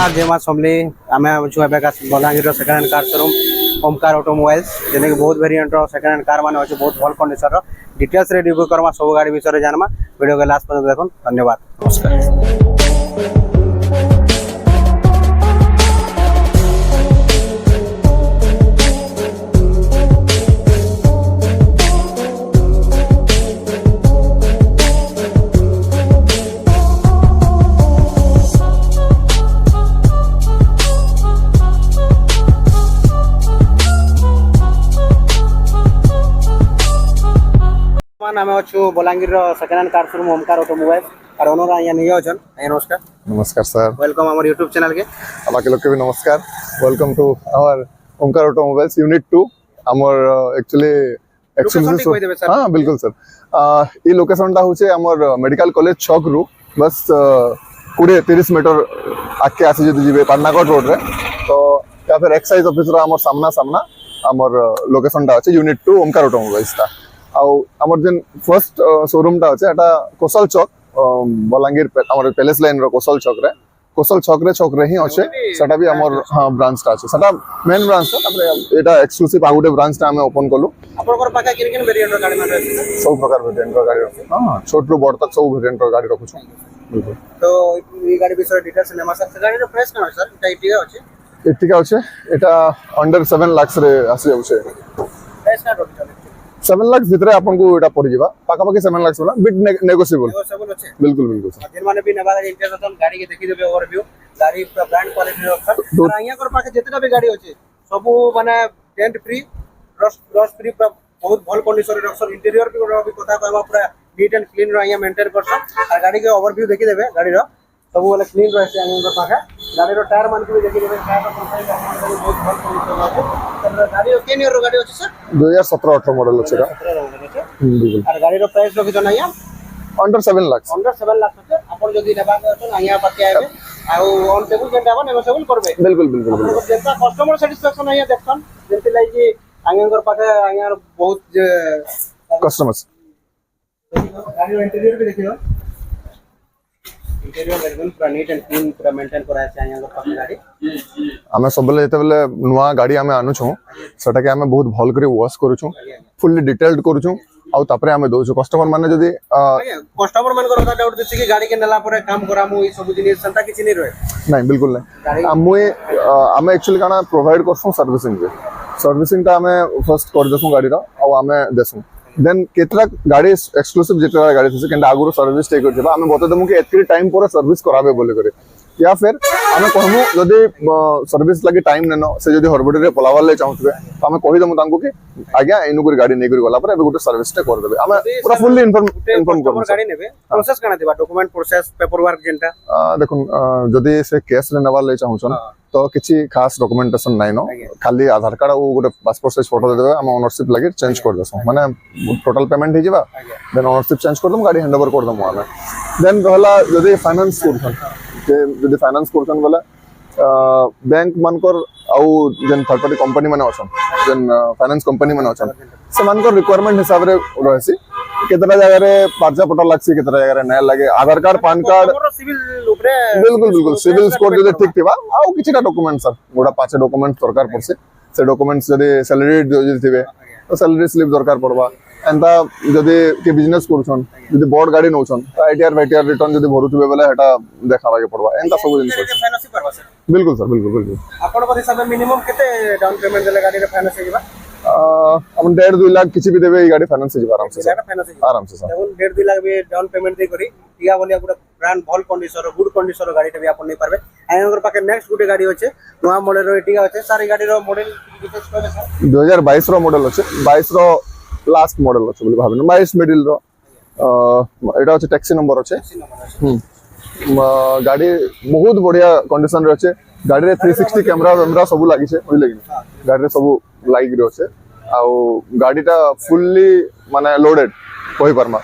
नमस्कार जय मां समली आम Balangir second hand car showroom Omkar automobiles जेने कि बहुत वेरिएंट सेकेंड हैंड कार मान अच्छे बहुत भल कंडीशन डिटेल्स रे रिव्यू करमा सब गाड़ी विषय में जानमा वीडियो के लास्ट पर्यंत देखो धन्यवाद नमस्कार। आमे अच्छु Balangir second hand car showroom Omkar automobile और ओनर आया नहीं होजन नमस्कार। नमस्कार sir, welcome our YouTube channel के बाकी लोग के भी नमस्कार। Welcome to our Omkar automobiles unit 2 हमर एक्चुअली एक्सक्लूसिव। हां बिल्कुल सर, ई लोकेशन टा होचे हमर मेडिकल कॉलेज छक रु बस 20-30 मीटर आके आसी जदी जिबे पाटनागढ़ रोड रे तो या फिर एक्साइज ऑफिस रा हमर सामना सामना हमर लोकेशन टा अछि यूनिट 2 ओमकार ऑटोमोबाइल्स ता आमर जेन फर्स्ट शोरूम टा अछि एटा कोसल चौक बलांगीर हमर पैलेस लाइन रो कोसल चौक रे ही अछि सेटा भी हमर हां ब्रांच टा अछि सेटा मेन ब्रांच ता तापर एटा एक्सक्लूसिव आगुडे ब्रांच टा हमें ओपन कलु। आपनकर पाका किन वेरिएंट रो गाड़ी माने अछि सब प्रकार वेरिएंट रो गाड़ी रखु। हां छोट रो बड़ तक सब वेरिएंट रो गाड़ी रखु छु बिल्कुल। तो ई गाड़ी विषय डिटेल्स नेमा सर गाड़ी रो प्राइस केना सर एटा इटिका अछि एटा अंडर 7 लाख रे आसी जाउछे। प्राइस का टोटल 7 लाख भितरे आपन को एटा पड़ जिबा पाका पाकी 7 लाख वाला बिट नेगोशिएबल अछि बिल्कुल बिल्कुल सर। जेन माने भी नेबा इंटरनेशनल गाड़ी के देखि देबे ओवरव्यू गाड़ी पूरा ब्रांड क्वालिटी रो सर और यहाँ कर पाके जेतना भी गाड़ी अछि सब माने डेंट फ्री रस्ट फ्री बहुत भल कंडीशन रे रखसन इंटीरियर भी कथा कहबा पूरा नीट एंड क्लीन रो यहाँ मेंटेन करसन और गाड़ी के ओवरव्यू देखि देबे गाड़ी रो सब वाला क्लीन रहसे यहाँ कर पाके गाड़ी रो टायर मान के भी देखि देबे टायर रो कंडीशन बहुत भल कंडीशन अछि। गाड़ी के नियर रो गाड़ी अछि सर 2017-18 मॉडल अछि रा बिल्कुल। और गाड़ी रो प्राइस रखि जना यहाँ अंडर 7 लाख अछि अपन जदी नेबा अछि यहाँ पाके आबे आ ऑन टेबल जेंटा बा नेगोशिएबल करबे बिल्कुल बिल्कुल जेंटा कस्टमर सैटिस्फैक्शन यहाँ देखसन जेंति लाइ कि आंगर पाके आंगर बहुत कस्टमर्स गाड़ी रो इंटीरियर भी देखियो इंटीरियर बिल्कुल पूरा नीट एंड क्लीन पूरा मेंटेन करा छै आंगर पाके गाड़ी हमें सबले जेते बेले नुवा गाड़ी हमें आनु छु सेटा के हमें बहुत भल करे वॉश करू छु फुल्ली डिटेल्ड करू छु आ तापरे हमें दउ छु कस्टमर माने जदी कस्टमर मान को डाउट दिछि कि गाड़ी के नेला परे काम करामु ई सब जिनिस संता किछि नै रहे नहीं बिल्कुल नहीं हमें एक्चुअली काना प्रोवाइड करसु सर्विसिंग ता हमें फर्स्ट कर देसु गाड़ी रो आ हमें देसु देन केतरा गाड़ी एक्सक्लूसिव जेतरा गाड़ी थसे केंडा आगुरो सर्विस टेक कर जेबा हमें बता देमु कि एतके टाइम पर सर्विस कराबे बोले करे या फिर हमें कहमु जदी सर्विस लगे टाइम नेनो से जदी हरबडी रे पलावार ले चाहतबे तो हमें कहि दमु तांको कि आज्ञा इनु कर गाड़ी नै कर गला पर एबे गोटे सर्विस टे कर देबे हमें पूरा फुल्ली इन्फॉर्म कर गाड़ी नेबे प्रोसेस कना देबा डॉक्यूमेंट प्रोसेस पेपर वर्क जेंटा देखुन जदी से केस रे नवा ले चाहछन तो किछि खास डॉक्यूमेंटेशन नै नो खाली आधार कार्ड और गोटे पासपोर्ट साइज फोटो दे देबे हम ओनरशिप लगे चेंज कर देसु माने टोटल पेमेंट हे जिबा देन ओनरशिप चेंज कर दम गाड़ी हैंडओवर कर दम हमें देन रहला जदी फाइनेंस करछन जदी फाइनेंस करछन वाला बैंक मानकर आउ जेन थर्ड पार्टी कंपनी माने अछन जेन फाइनेंस कंपनी माने अछन से मानकर रिक्वायरमेंट हिसाब रे रहसी केतरा जगह रे पर्चा पटल लागसी केतरा जगह रे नै लागे आधार कार्ड पान कार्ड सिविल ऊपरे बिल्कुल सिविल स्कोर जदी ठीक थिबा आउ किछटा डॉक्यूमेंट सर गोडा 5 डॉक्यूमेंट दरकार पड़से से डॉक्यूमेंट्स जदी सैलरी जदी थिबे तो सैलरी स्लिप दरकार पड़बा एंता जदी के बिजनेस करछन जदी बोर्ड गाड़ी नौछन आईटीआर वाईटीआर रिटर्न जदी भरुथबे बेले हेटा देखाबा के पड़बा एंता सब जिनिस बिल्कुल सर बिल्कुल आपण पर हिसाब मिनिमम केते डाउन पेमेंट देले गाड़ी रे फाइनेंस हे जिबा अपन 1.5-2 लाख किछि भी देबे ई गाड़ी फाइनेंस हे जिबा आराम से सर देखुन 1.5-2 लाख भी डाउन पेमेंट दे करी टिया बोलिया पूरा ब्रांड भल कंडीशन रो गुड कंडीशन रो गाड़ी टे भी आपण नै पारबे आयंगर पाके नेक्स्ट गुटे गाड़ी होचे नवा मॉडल रो टिया होचे सारी गाड़ी रो मॉडल डिटेल्स कहबे सर 2022 रो मॉडल होचे 22 रो लास्ट मॉडल होचे बोली भाबन 22 मिडिल रो एटा होचे टैक्सी नंबर होचे गाड़ी बहुत बढ़िया कंडीशन रे होचे गाड़ी रे 360 कैमरा सब लागि छे बुझले कि गाड़ी रे सब लागि रे होचे आ गाड़ीटा फुल्ली माने लोडेड कोई परमा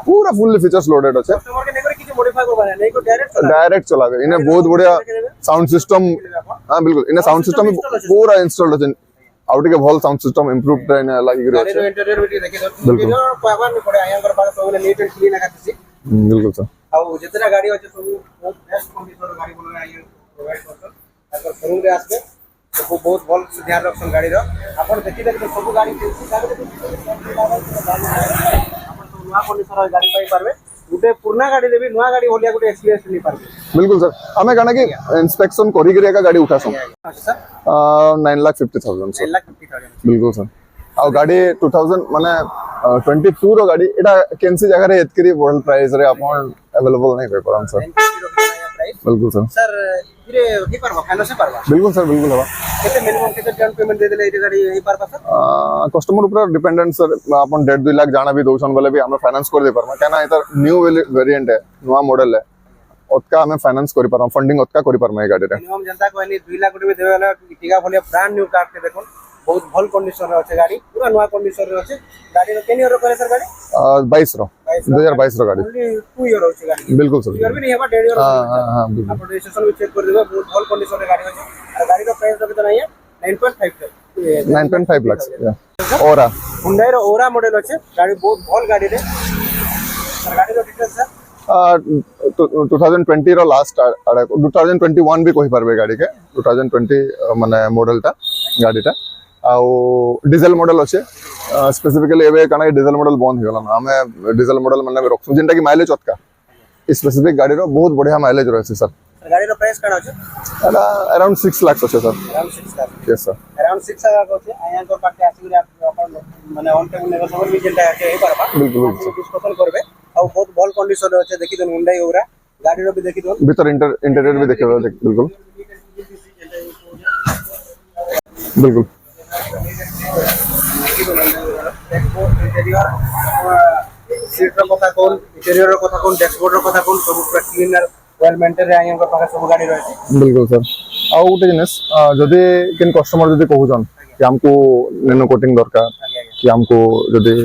पूरा फुल्ली फीचर्स लोडेड होचे कस्टमर के नेकर किछि मॉडिफाई करबा नै को डायरेक्ट चलाबे इने बहुत बढ़िया साउंड सिस्टम हां बिल्कुल इने साउंड सिस्टम पूरा इंस्टॉल्ड होचे आउट के भल साउंड सिस्टम इंप्रूव ट्रेन लागि रे गाड़ी रो इंटीरियर भी देखि दो इंटीरियर पावन पड़े आयंगर पास सब नीट एंड क्लीन आकासी बिल्कुल सर ଆଉ ଯେତେଟା ଗାଡି ଅଛି ସବୁ ବହୁତ ବେଷ୍ଟ କଣ୍ଡିସନର ଗାଡି ବନା ଆଜ୍ଞା ପ୍ରୋଭାଇଡ କରୁଛନ୍ ତାଙ୍କର ଶୋରୁମ ରେ ଆସିବେ ସବୁ ବହୁତ ଭଲ ଧ୍ୟାନ ରଖୁଛନ୍ ଗାଡିର ଆପଣ ଦେଖିଦେବେ ସବୁ ଗାଡି ଆପଣ ସବୁ ନୂଆ କଣ୍ଡିସନର ଗାଡି ପାଇପାରିବେ ଗୋଟେ ପୁରୁଣା ଗାଡିରେ ବି ନୂଆ ଗାଡି ଭଳିଆ ଗୋଟେ ଏକ୍ସପିରିଏନ୍ସ ନେଇପାରିବେ बिल्कुल सर हमें कहना कि इंस्पेक्शन करी का गाड़ी उठा सो सर 9,50,000 सर 9,50,000 बिल्कुल सर आ गाड़ी 2000 माने 22 रो गाड़ी एटा केनसी जगह रे एतकरी वर्ल्ड प्राइस रे अपन अवेलेबल नहीं होय परन सर बिल्कुल सर सर धीरे ही परबा फाइनेंस से परबा बिल्कुल सर बिल्कुल हवा केते मिनिमम केते डाउन पेमेंट दे देले ए गाड़ी ही परबा सर कस्टमर ऊपर डिपेंडेंट सर अपन 1.5-2 लाख जाना भी दोसन बोले भी हमें फाइनेंस कर दे परमा कहना इधर न्यू वेरिएंट है नया मॉडल है ओतका हमें फाइनेंस करि परमा फंडिंग ओतका करि परमा ए गाड़ी रे मिनिमम जनता कहनी 2 लाख रुपए देवे वाला टिका भलिया ब्रांड न्यू कार के देखो बहुत भल कंडीशन रे अछि गाड़ी पूरा नया कंडीशन रे अछि गाड़ी रो केनी रो करे सर गाड़ी 22 रो 2022 रो गाड़ी ओनली 2 ईयर अछि गाड़ी बिल्कुल सर ईयर भी नहीं है 1.5 ईयर हां हां बिल्कुल आप रजिस्ट्रेशन भी चेक कर देबे बहुत भल कंडीशन रे गाड़ी अछि और गाड़ी रो प्राइस कितना है 9.5 9.5 लाख ओरा Hyundai रो ओरा मॉडल अछि गाड़ी बहुत भल गाड़ी रे सर गाड़ी रो डिटेल्स सर 2020 रो लास्ट 2021 भी कहि परबे गाड़ी के 2020 माने मॉडल ता गाड़ी ता आउ डीजल मॉडल अच्छे स्पेसिफिकली एबे काना डीजल मॉडल बंद हो गला हमें डीजल मॉडल माने रखु जेंटा कि माइलेज ओतका स्पेसिफिक गाड़ी रो बहुत बढ़िया माइलेज रहছে सर गाड़ी रो प्राइस काना अछि एला अराउंड 6 लाख अच्छे sir around 6 lakh yes sir around 6 lakh अछि आया को पाके आसी अपन माने ऑन टेबल नेगोशिएबल भी जेंटा है परबा बिल्कुल डिस्कशन करबे और बहुत भल कंडीशन रे अछि देखि दन Hyundai ओरा गाड़ी रो भी देखि दन भीतर इंटीरियर भी देखे बिल्कुल बिल्कुल सीट रो कथा कोन इंटीरियर रो कथा कोन डैशबोर्ड रो कथा कोन सब पूरा क्लीन और वेल मेंटेन रे आया को पाके सब गाड़ी रहै बिल्कुल सर आ गोटे जिनिस जदि किन कस्टमर जदि कहउजन कि हमको नैनो कोटिंग दरकार कि हमको जदि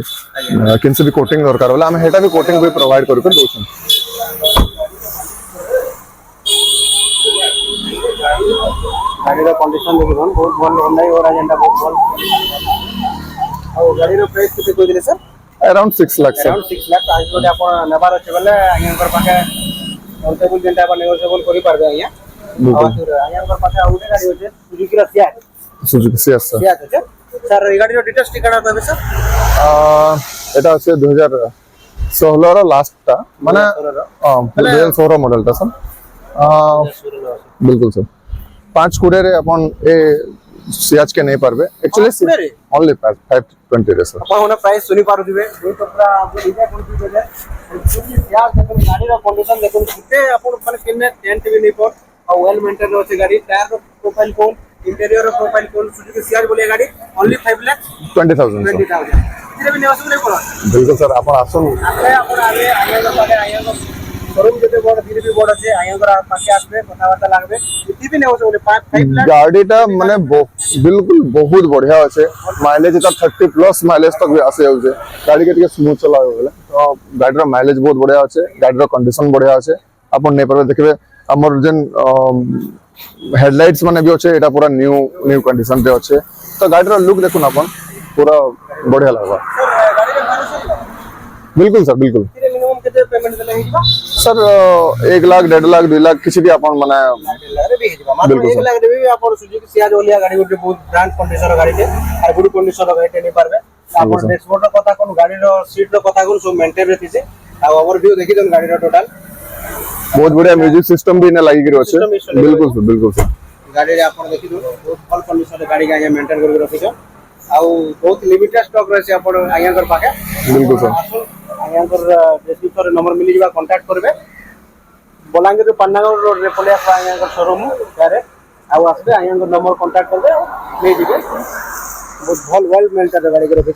किन से भी कोटिंग दरकार होला हम हेटा भी कोटिंग भी प्रोवाइड कर दोछन गाड़ी रो कंडीशन देखि दन बहुत भल Hyundai ओरा जेंटा बहुत भल और गाड़ी रो प्राइस किते कोइ दिले sir around 6 lakh sir around 6 lakh आज जोटे अपन नेबार अछि बोले आयंकर पाके टेबल जेंटा अपन नेगोशिएबल करि पारबे आया और आयंकर पाके आउटे गाड़ी होचे सुजुकी रो सुजुकी सियास सर सियास होचे सर ए गाड़ी रो डिटेल्स टिकाडा कहबे सर एटा আছে 2016 रो लास्ट ता माने 2016 मॉडल ता सर बिल्कुल सर 5 कुड़े रे अपन ए सियाज के नहीं पारबे एक्चुअली ओनली 520 रे सर अपन होना प्राइस सुनी पारु दिबे जो तो पूरा आपको डिजाइन कर दिबे सुजुकी सियास देखो गाड़ी रो कंडीशन देखो किते अपन माने किने टेंट भी नहीं पर और वेल मेंटेन रो छै गाड़ी टायर रो प्रोफाइल कोन इंटीरियर रो प्रोफाइल कोन सुजुकी सियाज बोले गाड़ी ओनली 5,20,000 इतने भी नेवास नहीं पड़ा बिल्कुल सर अपन आसन अपन आगे आगे पाके आगे शोरूम जते बड़ धीरे भी बड़ আছে आयंकर पाके आसबे কথাবার্তা লাগবে इतनी भी नेवास बोले 5 लाख गाड़ीटा माने बिल्कुल बहुत बढ़िया আছে माइलेज ता 30 प्लस माइलेज तक भी आसे जाउছে गाड़ी के टिके स्मूथ चलावे बोले तो गाड़ी रो माइलेज बहुत बढ़िया আছে गाड़ी रो कंडीशन बढ़िया আছে अपन ने पर देखबे हमर जन हेडलाइट्स माने भी আছে एटा पूरा न्यू कंडीशन रे আছে तो गाड़ी रो लुक देखुन अपन पूरा बढ़िया लागबा बिल्कुल सर बिल्कुल मिनिमम केते पेमेंट देले हिबा सर 1 लाख 1.5 लाख 2 लाख किसी भी अपन माने भी हिबा मात्र 1 लाख देबे अपन सुजुकी सियाज ओलिया गाड़ी गोटे बहुत ब्रांड कंडीशन गाड़ी के और गुड कंडीशन गाड़ी टे नहीं पारबे अपन डैशबोर्ड रो कथा कोन गाड़ी रो सीट रो कथा कोन सब मेंटेन रे थिसे आ ओवरव्यू देखि दन गाड़ी रो टोटल बहुत बढ़िया म्यूजिक सिस्टम भी ने लागि गिरो छै बिल्कुल सर गाड़ी रे अपन देखि दन बहुत भल कंडीशन रे गाड़ी के मेंटेन करके रखि छ आ बहुत लिमिटेड स्टॉक रहै छै अपन आयंकर पाके बिल्कुल सर आयंकर डिस्क्रिप्शन नंबर मिली जिबा कांटेक्ट करबे बलांगीर पान्नागढ़ रोड रे पले आसबा आयंकर शोरूम डायरेक्ट आ आसबे आयंकर नंबर कांटेक्ट करबे ले जिबे बहुत भल वेल मेंटेन गाड़ी के रखि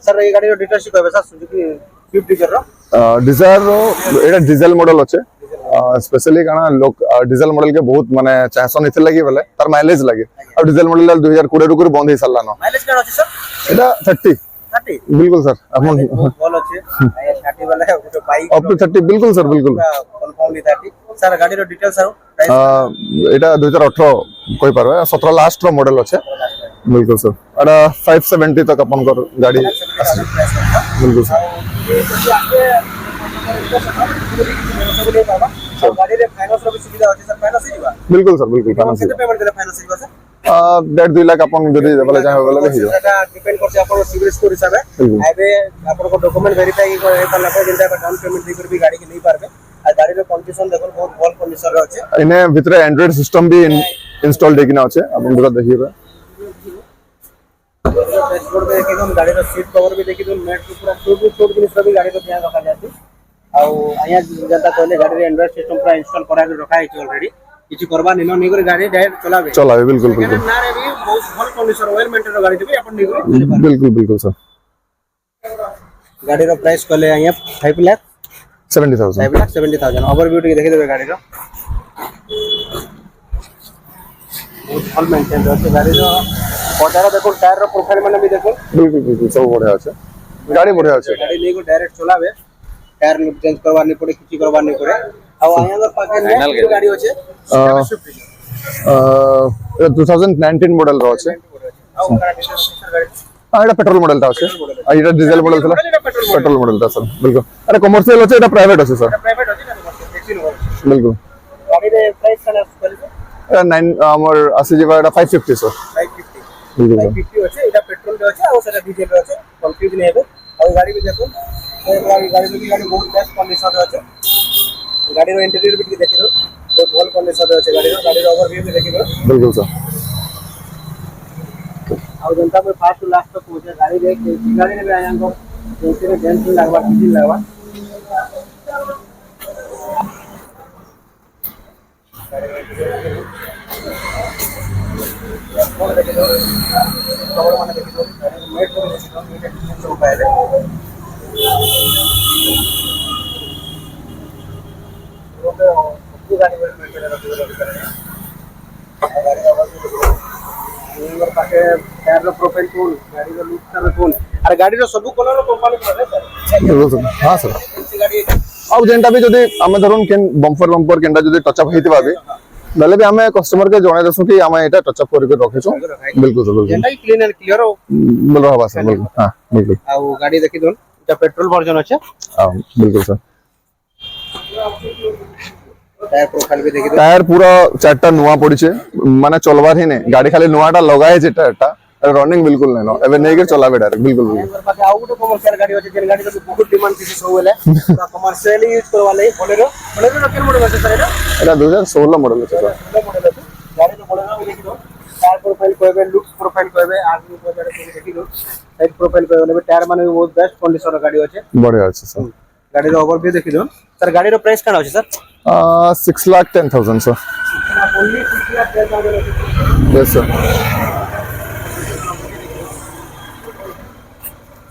सर ये गाड़ी रो डिटेल्स कहबे सर सुजुकी स्विफ्ट डिजायर रो डिजायर रो एटा डीजल मॉडल আছে स्पेशली काना लोग डीजल मॉडल के बहुत माने चाहसन इथे लागि बोले तार माइलेज लागि अब डीजल मॉडल 2020 रुकुर बंद हे साला न माइलेज केना अछि सर एटा 30 बिल्कुल सर अपन बोल अछि 30 वाला है तो बाइक अप टू 30 बिल्कुल सर बिल्कुल कंफर्मली 30 सर गाड़ी रो डिटेल्स आरो एटा 2018 कोइ परबे 17 लास्ट रो मॉडल আছে बिल्कुल सर अड़ा 570 तक अपन को गाड़ी आसी बिल्कुल सर गाड़ी रे फाइनेंस रो भी सुविधा होची सर फाइनेंस ही जीवा बिल्कुल सर बिल्कुल फाइनेंस केते पेमेंट देले फाइनेंस जीवा सर 1.5 लाख अपन जदी बोले चाहे बोले ही जाओ सेटा डिपेंड करছে आपन सिविल स्कोर हिसाब है एबे आपन को डॉक्यूमेंट वेरीफाई कर करला पे जिनता डाउन पेमेंट दे कर भी गाड़ी के नहीं पारबे आ गाड़ी रो कंडीशन देखो बहुत भल कंडीशन रो আছে इने ভিতরে एंड्रॉइड सिस्टम भी इंस्टॉल देखिना আছে अपन पूरा देखिएगा डैशबोर्ड पे देखि हम गाड़ी रो सीट कवर भी देखि हम मैट पूरा छोट जिनिस भी गाड़ी रो ध्यान रखा जाती आ आया जनता कहले गाड़ी रे एंड्रॉइड सिस्टम पूरा इंस्टॉल करा के रखा है ऑलरेडी किछि करबा निनो नहीं करे गाड़ी डायरेक्ट चलावे बिल्कुल बिल्कुल ना रे भी बहुत भल कंडीशन ऑयल मेंटेन रो गाड़ी भी अपन नहीं करे बिल्कुल बिल्कुल सर गाड़ी रो प्राइस कहले आया 5,70,000 5,70,000 ओवरव्यू टिके देखि देबे गाड़ी रो बहुत भल मेंटेन रहते गाड़ी रो पटारा देखो टायर रो प्रोफाइल माने भी देखो बिल्कुल बिल्कुल सब बढ़िया আছে गाड़ी बढ़िया আছে गाड़ी नहीं को डायरेक्ट चलावे टायर चेंज करवा नहीं पड़े किछि करवा नहीं पड़े आ आया अगर पाके नेक्स्ट गाड़ी होचे स्विफ्ट 2019 मॉडल रो আছে आ ओकरा डिटेल्स गाड़ी এটা পেট্রোল মডেলটা আছে আর এটা ডিজেল মডেল ছিল পেট্রোল মডেলটা স্যার বিলকুল আরে কমার্শিয়াল আছে এটা প্রাইভেট আছে স্যার प्राइवेट होची ना देखि लो बिल्कुल गाड़ी रे प्राइस kana করিছে এটা 9 আমার 80 জিবি এটা 550 স্যার 550 बिल्कुल 550 আছে এটা পেট্রোল রে আছে আর সেটা ডিজেল রে আছে কনফিউজ नहीं হবে আর গাড়ি भी দেখো गाड़ी बहुत बेस्ट कंडीशन रे আছে गाड़ी रो इंटीरियर भी देखि दो बहुत भल कंडीशन रे আছে गाड़ी रो ओवरव्यू भी देखि दो बिल्कुल सर और जनता में फास्ट लास्ट तक पहुंचे गाड़ी रे गाड़ी रे आया को जैसे डेंट लगवा किसी लगवा कवर माने देखि दो मेट को देखि दो मीटर डिस्टेंस हो पाए रोड पे गाड़ी में मेट लगा दो गाड़ी का और पाके टायर रो प्रोफाइल कोन गाड़ी रो लुक कर कोन अरे गाड़ी रो सब कलर रो कंपनी करे सर हां सर गाड़ी अब जेंटा भी जदी हमें धरुन केन बम्पर केनटा जदी टच अप हेतिबा भी बेले भी हमें कस्टमर के जणे दसु कि हमें एटा टच अप करके रखे छु बिल्कुल सर बिल्कुल जेंटा क्लीन एंड क्लियर हो बोल रहा सर बिल्कुल हां बिल्कुल आ गाड़ी देखि दोन এটা पेट्रोल वर्जन আছে हां बिल्कुल सर टायर प्रोफाइल भी देखि दो टायर पूरा चारटा नुआ पड़िছে माने चलवार ही ने गाड़ी खाली नुआटा लगाए जेटा एटा रनिंग बिल्कुल नै नो एबे नै के चलावे डायरेक्ट बिल्कुल और बाकी आउ गुटे कमर्शियल गाड़ी अछि जेन गाड़ी तो बहुत डिमांड थी सब बेले पूरा कमर्शियल यूज करवा ले बोलेरो केन मॉडल আছে सर एटा 2016 मॉडल আছে सर मॉडल আছে गाड़ी तो बोलेरो भी देखि दो टायर प्रोफाइल कहबे लुक प्रोफाइल कहबे आगे ऊपर देखि दो साइड प्रोफाइल कहबे टायर माने बहुत बेस्ट कंडीशन रो गाड़ी अछि बढ़िया আছে सर गाड़ी रो ओवरव्यू देखि दो सर गाड़ी रो प्राइस काना अछि sir 6,10,000 sir. Only 6,10,000. Yes sir.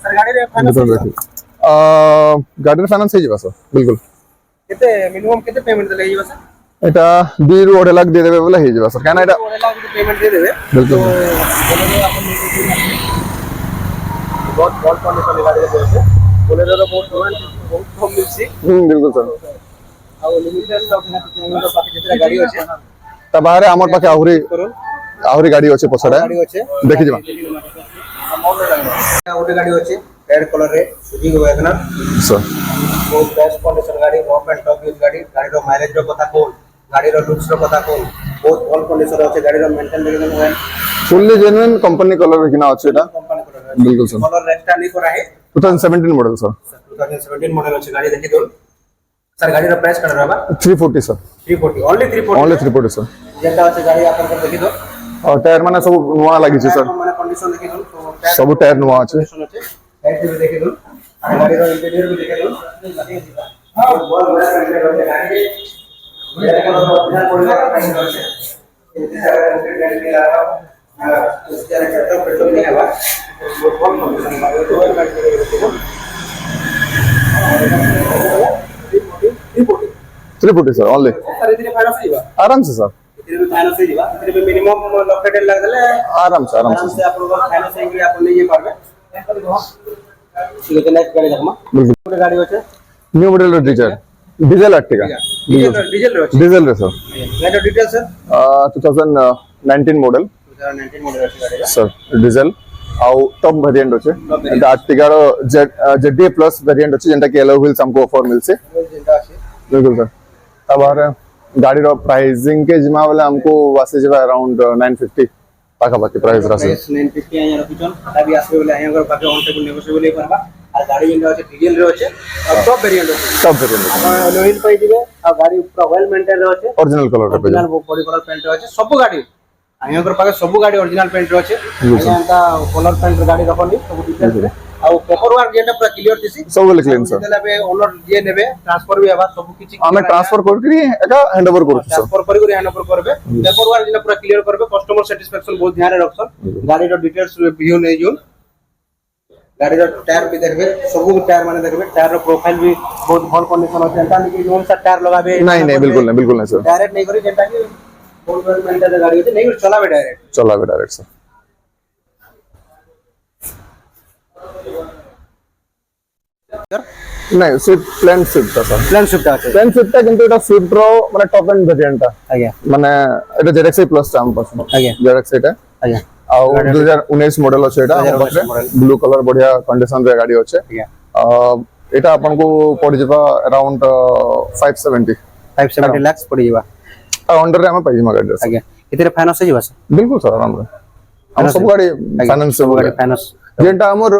Sir गाड़ी रे फाइनेंस गाड़ी रे फाइनेंस हे जिबा सर बिल्कुल केते मिनिमम केते पेमेंट देले हिबा सर এটা 2.5 লাখ দিয়ে দেবে বলে হয়ে যাবে স্যার কেন এটা 2.5 লাখ পেমেন্ট দিয়ে দেবে बिल्कुल बहुत बहुत कंडीशन गाड़ी रे देছে बोलेरो बहुत कम मिलसी बिल्कुल सर ଆଉ ଲିମିଟେड ସ୍ଟକ୍ ନା ତ ପାଖେ ଯେତେଟା ଗାଡ଼ି ଅଛି ତା ବାହାରେ ଆମର ପାଖେ ଆହୁରି ଗାଡ଼ି ଅଛି ପଛରେ ଗାଡ଼ି ଅଛି ଦେଖି ଯିବା ଗୋଟେ ଗାଡ଼ି ଅଛି ରେଡ୍ କଲର ରେ ସୁଜିଂ ୱାଗନର ସର୍ ବହୁତ ବେଷ୍ଟ କଣ୍ଡିସନ ଗାଡ଼ି ରଫ୍ ଆଣ୍ଡ ଟଫ୍ ୟୁଜ ଗାଡ଼ି ଗାଡ଼ିର ମାଇଲେଜ ର କଥା କୋନ ଗାଡ଼ିର ଲୁକ୍ସ ର କଥା କୋନ ବହୁତ ଭଲ କଣ୍ଡିସନ ଅଛି ଗାଡ଼ିର ମେଣ୍ଟେନ देखिन हुए फुल्ली जेन्युइन कंपनी कलर किना ଅଛି এটা कंपनी कलर बिल्कुल सर कलर रेस्टा नहीं करा है 2017 मॉडल सर 2017 मॉडल ଅଛି गाड़ी देखि दो सर गाड़ी रो प्राइस कण रहबा 340 सर 340 ओनली 340 सर जेटा আছে गाड़ी आपन को देखि दो और टायर माने सब नुवा लागि छै सर माने कंडीशन देखि दो तो सब टायर नुवा আছে टायर भी देखि दो गाड़ी रो इंटीरियर भी देखि दो हां बहुत बड़ा इंटीरियर है गाड़ी मेरे को तो बिना कोई कंडीशन है इतनी सारे इंटीरियर भी लगा उसके अंदर पेट्रोल नहीं है बहुत कंडीशन है गाड़ी देखि दो 340 सर ओनली सर इतने फाइनेंस जीवा आराम से सर इतने फाइनेंस जीवा इतने मिनिमम लॉकेट लग गले आराम से आप लोग फाइनेंस एंग्री आप ले ये पारबे ठीक है नेक्स्ट गाड़ी देखमा बिल्कुल गाड़ी होचे new model diesel Ertiga diesel रे डीजल रे सर गाड़ी डिटेल सर 2019 मॉडल 2019 मॉडल अछि गाड़ी सर डीजल आउ टॉप वेरिएंट अछि आर्टिका रो जेडीए प्लस वेरिएंट अछि जेंटा के एलो व्हील्स हमको ऑफर मिलसे जेंटा अछि बिल्कुल सर अब आ गाड़ी रो प्राइसिंग के जिमा वाला हमको वासे जेबा अराउंड 950 पाखा पाखी प्राइस रासे 950 आया रखुछन अभी आसबे बोले आया पाके ऑन टेबल नेगोशिएबल करबा आ गाड़ी जेंटा अछि डीजल रो अछि और टॉप वेरिएंट आपण ऑयल पाई दिबे आ गाड़ी पूरा वेल मेंटेन रो अछि ओरिजिनल कलर रे ओरिजिनल बॉडी कलर पेंट रो अछि सब गाड़ी आया पाके सब गाड़ी ओरिजिनल पेंट रो अछि आया कलर पेंट गाड़ी रखनी सब डिटेल्स आ पेपर वर्क जेंटा पूरा क्लियर दिसी सब बोले क्लीन सर जेला बे ओनर जे नेबे ट्रांसफर भी हवा सब किछि हमें ट्रांसफर करकरी एका हैंडओवर करू सर ट्रांसफर करी हैंडओवर करबे पेपर वर्क जेला पूरा क्लियर करबे कस्टमर सैटिस्फैक्शन बहुत ध्यान रे रखसन गाड़ी रो डिटेल्स व्यू नै जोन गाड़ी रो टायर भी देखबे सब टायर माने देखबे टायर रो प्रोफाइल भी बहुत भल कंडीशन अछि एंता कि जोन सा टायर लगाबे नहीं बिल्कुल नहीं सर डायरेक्ट नहीं करी जेंटा कि बहुत वेल मेंटेन गाड़ी अछि नहीं चलाबे डायरेक्ट सर नहीं स्विफ्ट प्लेन स्विफ्ट था सर प्लान शिफ्ट अछि प्लेन स्विफ्ट था किंतु एटा स्विफ्ट रो माने टॉप एंड वेरिएंट था आज्ञा माने एटा जेडएक्स प्लस था हम पास आज्ञा जेडएक्स एटा आज्ञा आउ 2019 मॉडल अछि एटा 2019 मॉडल ब्लू कलर बढ़िया कंडीशन रे गाड़ी अछि आज्ञा एटा अपन को पड़ जेबा अराउंड 570 लाख पड़ी जीवा अंडर रे हम पाई मा गाड़ी आज्ञा इतरे फाइनेंस जीवा सर बिल्कुल सर आराम रे हम सब गाड़ी फाइनेंस सब गाड़ी फाइनेंस जेंटा हमर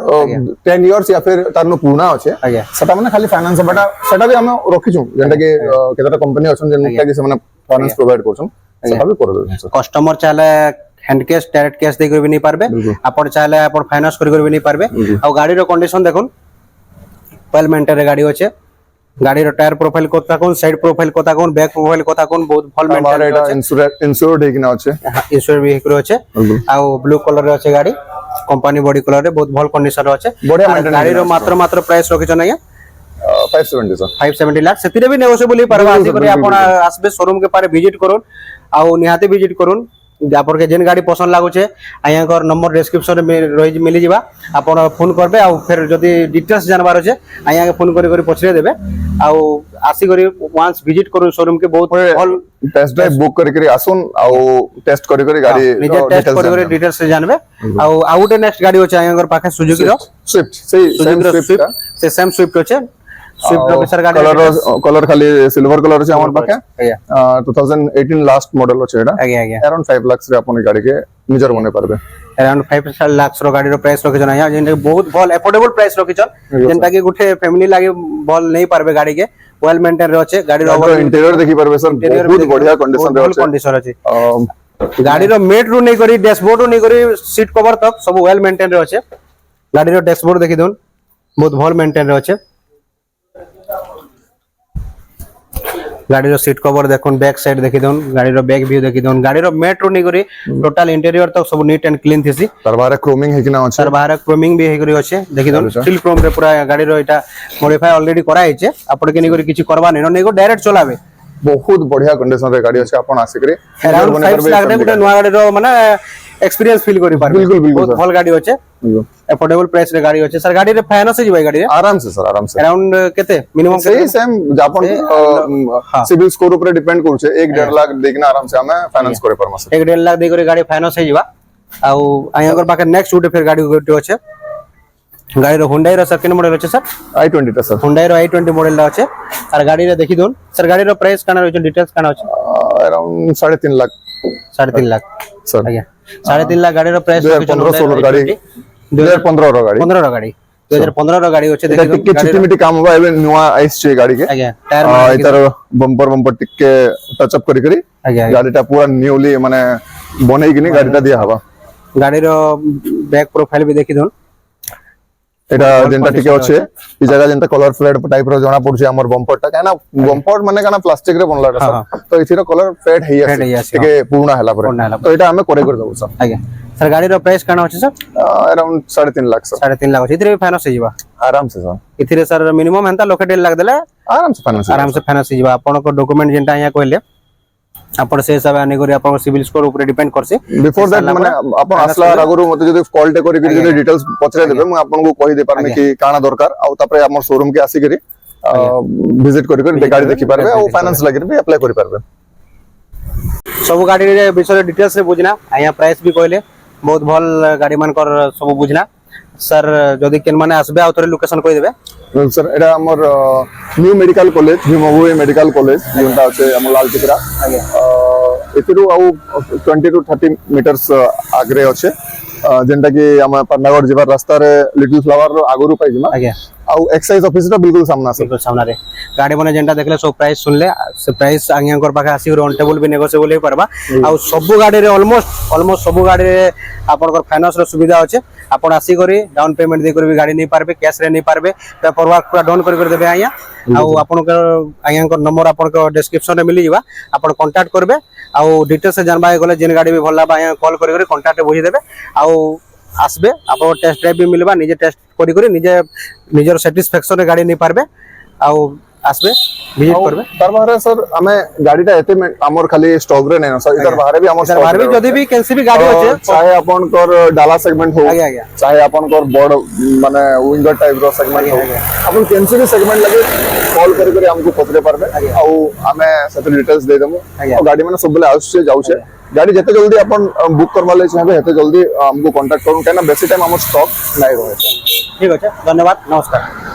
10 इयर्स या फिर तारनो पुराना अछि आज्ञा सेटा माने खाली फाइनेंस बटा सेटा भी हम रखि छु जेंटा के केतरा कंपनी अछन जेंटा के से माने फाइनेंस प्रोवाइड करछन सेटा भी कर दे सर कस्टमर चाहे हैंड कैश डायरेक्ट कैश दे कर भी नहीं पारबे आपण चाहे आपण फाइनेंस कर भी नहीं पारबे आ गाड़ी रो कंडीशन देखुन वेल मेंटेन गाड़ी अछि गाड़ी रो टायर प्रोफाइल कोता कोन साइड प्रोफाइल कोता कोन बैक प्रोफाइल कोता कोन बहुत भल मेंटेन एटा इंश्योर्ड है कि ना अछि इंश्योर भी एकरो अछि आ ब्लू कलर रे अछि गाड़ी कंपनी बॉडी कलर रे बहुत भल कंडीशन रे अछि बढ़िया मेंटेन गाड़ी रो मात्र प्राइस रखि छ ना 570 सर 570 लाख सेतिरे भी नेगोशिएबल ही परबा आसी करे आपण आसबे शोरूम के पारे विजिट करूँ आउ निहाती विजिट करूँ आप जेन गाड़ी पसंद लागुचे आयर नंबर डिस्क्रिप्शन में रही मिली जावा आपण फोन करबे आ फिर जदी डिटेल्स जानबार अछि आया फोन करी पछरे देबे आ आसी करी वंस विजिट करू शोरूम के बहुत भल टेस्ट ड्राइव बुक करी आसुन आ टेस्ट करी गाड़ी निजे टेस्ट करी डिटेल्स जानबे आ आउटे नेक्स्ट गाड़ी अछि आयर पाखे सुजुकी रो स्विफ्ट स्विफ्ट से सेम स्विफ्ट अछि स्विफ्ट रो सर गाड़ी कलर खाली सिल्वर कलर अछि हमर पाखे 2018 लास्ट मॉडल अछि एटा आज्ञा अराउंड 5 लाख रे अपन गाड़ी के निजर बने परबे अराउंड 5 लाख रो गाड़ी रो प्राइस रखि जना या जेन बहुत भल अफोर्डेबल प्राइस रखि जन जेनटा कि गुठे फैमिली लागे भल नहीं पारबे गाड़ी के वेल मेंटेन रे अछि गाड़ी रो इंटीरियर देखि परबे सर बहुत बढ़िया कंडीशन रे अछि कंडीशन अछि गाड़ी रो मेट रू नहीं करी डैशबोर्ड रू नहीं करी सीट कवर तक सब वेल मेंटेन रे अछि गाड़ी रो डैशबोर्ड देखि दोन बहुत भल मेंटेन रे अछि गाड़ी रो सीट कवर देखुन बैक साइड देखि दोन गाड़ी रो बैक व्यू देखि दोन गाड़ी रो मेट रू नहीं करी टोटल इंटीरियर तक सब नीट एंड क्लीन थिसी तार बारे क्रोमिंग है कि ना अछि सर बाहर क्रोमिंग भी हे करी अछि देखि दोन स्टील क्रोम रे पूरा गाड़ी रो एटा मॉडिफाई ऑलरेडी करा हिचे आपण के नहीं करी किछि करबा नहीं को डायरेक्ट चलाबे बहुत बढ़िया कंडीशन रे गाड़ी अछि आपण आसे करे अराउंड 5 लाख रे गुटे नवा गाड़ी रो माने एक्सपीरियंस फील करी पार बिल्कुल बहुत भल गाड़ी अछि अफोर्डेबल प्राइस रे गाड़ी अछि सर गाड़ी रे फाइनेंस ही भाई गाड़ी रे आराम से सर आराम से अराउंड केते मिनिमम सही सेम जापान सिविल स्कोर ऊपर डिपेंड करू छे 1.5 लाख देखना आराम से हमें फाइनेंस करे परमा सर 1.5 लाख दे करे गाड़ी फाइनेंस हे जीवा आ आयकर पाके नेक्स्ट उटे फिर गाड़ी गोटे अछि गाड़ी रो Hyundai रो सेकंड मॉडल अछि सर i20 ता सर Hyundai रो i20 मॉडल अछि और गाड़ी रे देखि दोन सर गाड़ी रो प्राइस काना रहै डिटेल्स काना अछि अराउंड 3.5 लाख 3.5 लाख सर आज्ञा 3.5 लाख गाड़ी रो प्राइस 2015 गाड़ी 2015 रो गाड़ी 15 रो गाड़ी 2015 रो गाड़ी अछि देखि टिके छिटी मिटी काम होबा एबे नुवा आइस छे गाड़ी के आज्ञा टायर इधर बम्पर टिके टच अप करी करी आज्ञा गाड़ीटा पूरा न्यूली माने बनै कि नहीं गाड़ीटा दिया हवा गाड़ी रो बैक प्रोफाइल भी देखि दोन एटा जेंटा टिके अछि ई जगह जेंटा कलर फ्लेड टाइप रो जणा पड़ुछि हमर बम्परटा काना बम्पर माने काना प्लास्टिक रे बनला सर तो इथिरो कलर फेड हेइ अछि टिके पूर्ण हला पर तो एटा हमें करे कर दउ सर आज्ञा सर गाड़ी रो प्राइस काना अछि sir around 3.5 lakh sir 3.5 lakh अछि इथिरे फाइनेंस हे जीवा आराम से सर इथिरे सर मिनिमम हेंता लोके 1.5 लाख देले आराम से फाइनेंस हे जीवा आपन को डॉक्यूमेंट जेंटा या कहले आपण से हिसाब आने करी आपण सिविल स्कोर ऊपर डिपेंड करसे बिफोर दैट माने आपण असला आगुरु मते जदी कॉल टे करी जदी डिटेल्स पचरे देबे म आपन को कहि दे पारमे कि काना दरकार आ तापरे हमर शोरूम के आसी करी विजिट करी गाड़ी देखि पारबे आ फाइनेंस लागि भी अप्लाई करी पारबे सब गाड़ी रे विषय डिटेल्स रे बुझना आया प्राइस भी कहले बहुत भल गाड़ी मानकर सब बुझना सर जदि केन माने आसबे आ थोड़े लोकेशन कहि देबे सर एटा हमर new medical college Bhimbhoi medical college जोंटा আছে हम लाल टिकरा एतिरु आउ 20 to 30 मीटर्स आगरे আছে जेंटा कि हम पन्नागढ़ जीवार रास्ता रे लिटिल फ्लावर रो आगुरु पाइ जिमा आज्ञा आउ एक्साइज ऑफिस रो बिल्कुल सामना से बिल्कुल सामना रे गाड़ी माने जेंटा देखले सब प्राइस सुनले से प्राइस आज्ञा कर पाखे आसी ऑन टेबल भी नेगोशिएबल हे परबा आ सब गाड़ी रे ऑलमोस्ट सब गाड़ी रे आपन कर फाइनेंस रो सुविधा अछि आपन आसी करी डाउन पेमेंट दे कर भी गाड़ी नहीं पारबे कैश रे नहीं पारबे पेपर वर्क पूरा डन कर देबे आज्ञा आ आपन कर आज्ञा कर नंबर आपन को डिस्क्रिप्शन रे मिली जिबा आपन कांटेक्ट करबे आ डिटेल्स से जानबा गले जेन गाड़ी भी भल्ला आज्ञा कॉल कर कांटेक्ट बुझी देबे आ आसबे आप टेस्ट ड्राइव भी मिलबा निजे टेस्ट करी करी निजे निजर सैटिस्फैक्शन रे गाड़ी नहीं पारबे आ आसबे विजिट करबे तार बारे सर हमें गाड़ीटा एते हमर खाली स्टॉक रे नै सर इधर बाहर भी हमर सर बाहर भी जदी भी कैंसी भी गाड़ी होचे चाहे अपन कर डाला सेगमेंट हो आज्ञा चाहे अपन कर बड़ माने विंगर टाइप रो सेगमेंट हो अपन कैंसी भी सेगमेंट लगे कॉल करी हमको पत्रे पारबे आ हमें सब डिटेल्स दे देमु और गाड़ी माने सब बेले आउसे जाउछे गाड़ी जते जल्दी अपन बुक करवा ले चाहे हेते जल्दी हमको कांटेक्ट करू केना बेसी टाइम हमर स्टॉक नै रहे ठीक अछि धन्यवाद नमस्कार।